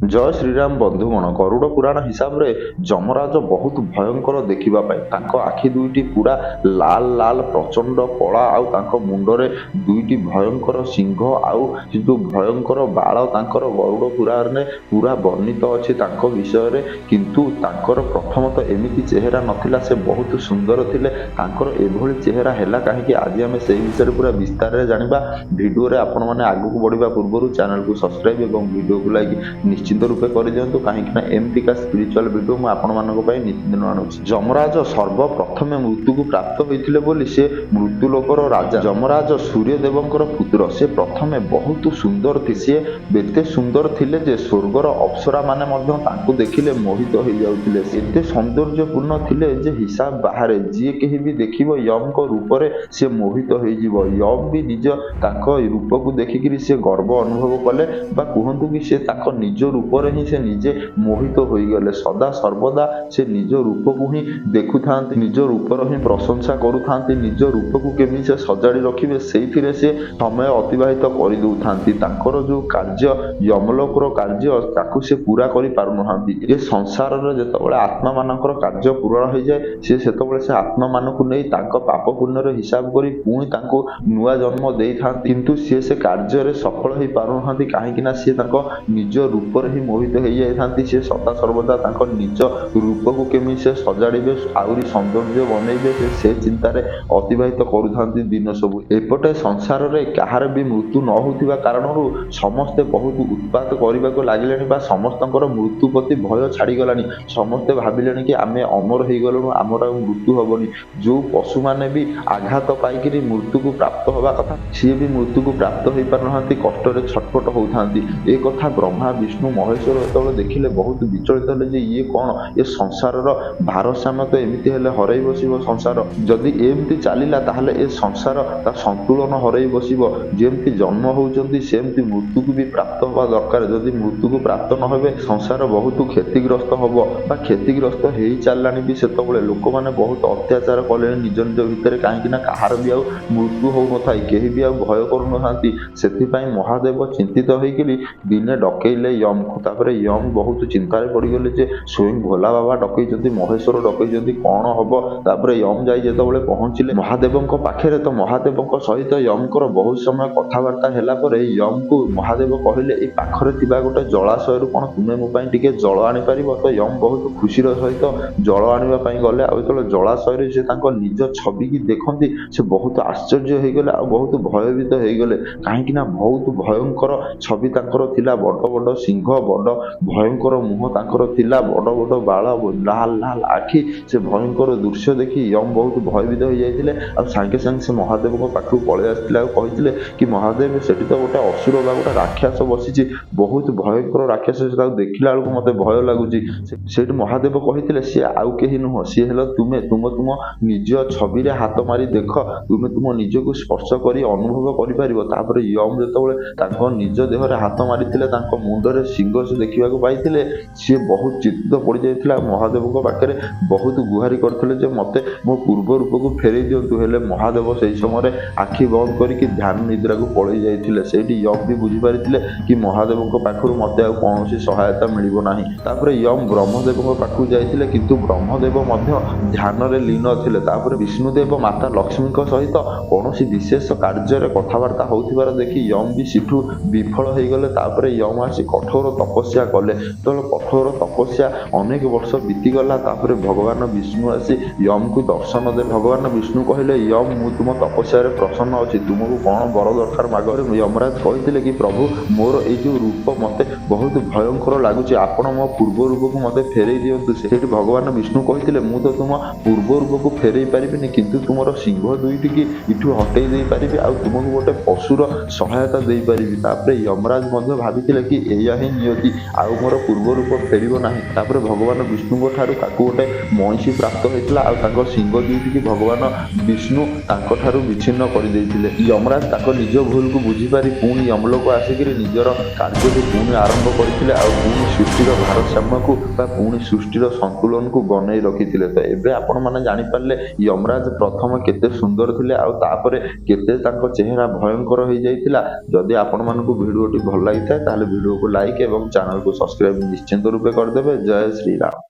जय श्रीराम बंधुगण गरुड़ पुराण हिसाब रे जमराज बहुत भयंकर देखिबा पाई तांको आखि दुईटी पूरा लाल लाल प्रचंड कला आउ तांको मुंडरे दुईटी भयंकर सिंह आउ जो भयंकर बाल तांकर गरुड़ पुराण रे पूरा वर्णित अछि तांको विषय रे। किंतु तांकर प्रथमतः एमिति चेहरा नथिला, से बहुत सुंदर थिले। तांकर एभली चेहरा हैला काहेकि आज आमे सेही विषय पूरा विस्तार रे जानिबा। वीडियो रे आपण माने आगु बढ़िबा पूर्व चैनल को सब्सक्राइब एवं वीडियो को लाइक निश्चित रूपे कर दिंतु कहीं एमतीका स्पिरिचुअल वीडियो मुझे नित्यदिन आणुछि। जमराज सर्वप्रथमे मृत्यु को प्राप्त होइथिले बोली से मृत्युलोकर राजा जमराज सूर्यदेवंकर पुत्र। से प्रथमे बहुत सुंदर थी, सी एते सुंदर थिले जे स्वर्गर अप्सरा माने मध्य तांको देखिले मोहित हो जाउथिले। एते सौंदर्यपूर्ण थिले जे हिसाब बाहरे जी केही भी देखिबो यम को रूप रे से मोहित हो जिवो। यम भी निज ताको रूप को देखिकरी से गर्व अनुभव कले बा कहंतु कि से ताको निज रूप रे ही से निजे मोहित हो गले। सदा सर्वदा से निज रूप को ही देखु थांती, निज रूप रो ही प्रशंसा करू थांती। निज रूप को केमी से सजाड़ी रखिबे सेइथिरे से समय अतिबाहित करि दउ थांती। तांकर जो कार्य यमलोकर कार्य ताकू से पूरा करि पारु नहांती। ए संसार रे जेतबेले आत्मा मानकर कार्य पूर्ण हो जाए से सेतबेले से आत्मा मानकु नै तांको पाप पुण्य रे हिसाब करी पुणी तांको नुआ जन्म देई थांती। किंतु से कार्य रे सफल होई पारु नहांती काहेकि ना से तांको निज रूप रे ही मोहित हो जाई थांती। से सदा सर्वदा तांको निज रूप को केमी से सजाड़िबे आउरी सौंदर्य बनैबे से चिंता रे अतिबाहित करू थांती दिन सब। एपटे संसार रे कहार भी मृत्यु न होतिबा कारणरू समस्ते बहुत उत्पात करबा को लागिलेनी बा समस्तंकर मृत्यु प्रति भय छाड़ी गलानी। समस्ते भाबिलेनी कि आमे अमर हो गलनु, आमर मृत्यु हबनी। जो पशु माने भी आघात पाइकरी मृत्यु को प्राप्त होबा कथा सी भी मृत्यु को प्राप्त होई पार नहांती, कष्ट रे छटपट होउथांती। ए कथा ब्रह्मा विष्णु महेश्वर जेतबेले देखिले बहुत विचलित हेले जे ये कौन ए संसार भारसाम्य तो एमिति हेले हरई बसिबो संसार। जदि एमिति चलिला ताहले ए संसार ता संतुलन हरई बसिबो। जेमति जन्म होउचंती सेमति मृत्यु को भी प्राप्त होबा दरकार। जदि मृत्यु को प्राप्त न होबे संसार बहुत क्षतिग्रस्त होबो बा क्षतिग्रस्त हेई चललानी भी। सेतबेले लोक माने बहुत अत्याचार कले निज निज भितर काहेकि ना कहार भी आ मृत्यु हो न थाई, केही भी आ भय करू न थांती। सेथि पई महादेव चिंतित होइकली दिने डकैले यम को। तापरे यम बहुत चिंतार पड़गले जे स्वयं भोला बाबा डकैचंती, महेश्वर डकैचंती, कौन हबो। तापरे यम जाई जेतबेले पहुंचिले महादेवंक पाखरे तो महादेवंक सहित यमकर बहुत समय कथावार्ता हेला परे यम को महादेव कहिले ए पाखरे थिबा गोटे जलाशय कोन तुमे मो पई टिके जल आनी परिबो। तो यम बहुत खुशी रो सहित जल आनिबा पई गले। आ जेतबेले जलाशय रे से तांको निज छवि की देखंती से बहुत आश्चर्य हो गले आ बहुत भयभीत हो गले। काहेकि ना बहुत भयंकर छवि तांकर थिला, बड़ बड़ सिंह, बड़ भयंकर मुह तांकर थिला, बड़ बड़ बाल, लाल लाल आखि। से भयंकर दृश्य देखि यम बहुत भयभीत हो जाइतिले। आ संगे संगे से महादेव को पाखु पळे आस्तिले आ कहितिले कि महादेव सेठी तो गोटे असुर बा गोटे राक्षस बसिछि, बहुत भयंकर राक्षस। से ताको देखिला बेलको मते भय लागुछि। सेठी महादेव कहितिले सी आउ केही नुह, सी हेलो तुमे। तुम निज छवि रे हाथ मारी देख, तुमे तुम निज को स्पर्श करी अनुभव करि परिबो। तापर यम जेतबेले ताको निज देह रे हाथ मारितिले ताको मुंडरे सिंह से देखिबा को पाइतिले। सी बहुत चित्त पड़ी जाइतिला। महादेव को पाखरे बहुत गुहारी करथिले जे मते मो पूर्व रूप को फेरै दियंतु। हेले महादेव सेही समय आखि बंद करिकि ध्यान निद्रा को पळै जाइतिले। सेठी यम भी बुझी पारितिले कि महादेव को पाखरु मते आ कोनोसी सहायता मिलिबो नाही। तापर यम ब्रह्मदेव को पाखु जाइतिले, किंतु ब्रह्मदेव मध्य ध्यान रे लीन थिले। तापर विष्णुदेव माता लक्ष्मी को सहित कोनोसी विशेष कार्य रे कथावार्ता होउथिबार देखि यम भी सिठु विफल हो गले। तापर यम आसी कठोर तपस्या कले। तो कठोर तपस्या अनेक वर्ष बीती गला। तापर भगवान विष्णु आसी यम को दर्शन दे। भगवान विष्णु कहले यम मु तुम तपस्या रे प्रसन्न अछि, तुमको कौन बर दरकार मागरे। यमराज कहितिले कि प्रभु मोर ए जो रूप मते बहुत भयंकर लागुछि, आपण मो पूर्व रूप को मते फेरै दियंतु। सेठी भगवान विष्णु कहितिले मु तो तुम पूर्व रूप को फेरै परिबिनी, किंतु तुमरो सिंह दुईटी की इठु हटै देई परिबि आ तुमको गोटे पशुर सहायता देई परिबि। तापर यमराज मध्य भाबितिले कि एया ही नियति आउ मोर पूर्व रूप फेरिबो नाही। तापर भगवान विष्णु ठारू ताकू गोटे महिषी प्राप्त होइतिला आ ताको सिंह दुईटी की भगवान विष्णु ताको ठारू विच्छिन्न करि देइतिले। यमराज ताको निज भूल को बुझी पारि पुणी यमलोक आसिकरी निजर कार्य को पुणी आरंभ करथिले आ पुणी ସୃଷ୍ଟିର ଭାରସାମ୍ୟକୁ ବା ପୁଣି ସୃଷ୍ଟିର ସନ୍ତୁଳନକୁ ବନେଇ ରଖିଥିଲେ। ତ ଏବେ ଆପଣମାନେ ଜାଣିପାରିଲେ ଯମରାଜ ପ୍ରଥମେ କେତେ ସୁନ୍ଦର ଥିଲେ ଆଉ ତାପରେ କେତେ ତାଙ୍କ ଚେହେରା ଭୟଙ୍କର ହେଇଯାଇଥିଲା। ଯଦି ଆପଣମାନଙ୍କୁ ଭିଡ଼ିଓଟି ଭଲ ଲାଗିଥାଏ ତାହେଲେ ଭିଡ଼ିଓକୁ ଲାଇକ୍ ଏବଂ ଚ୍ୟାନେଲକୁ ସବସ୍କ୍ରାଇବ ନିଶ୍ଚିନ୍ତ ରୂପେ କରିଦେବେ। ଜୟ ଶ୍ରୀରାମ।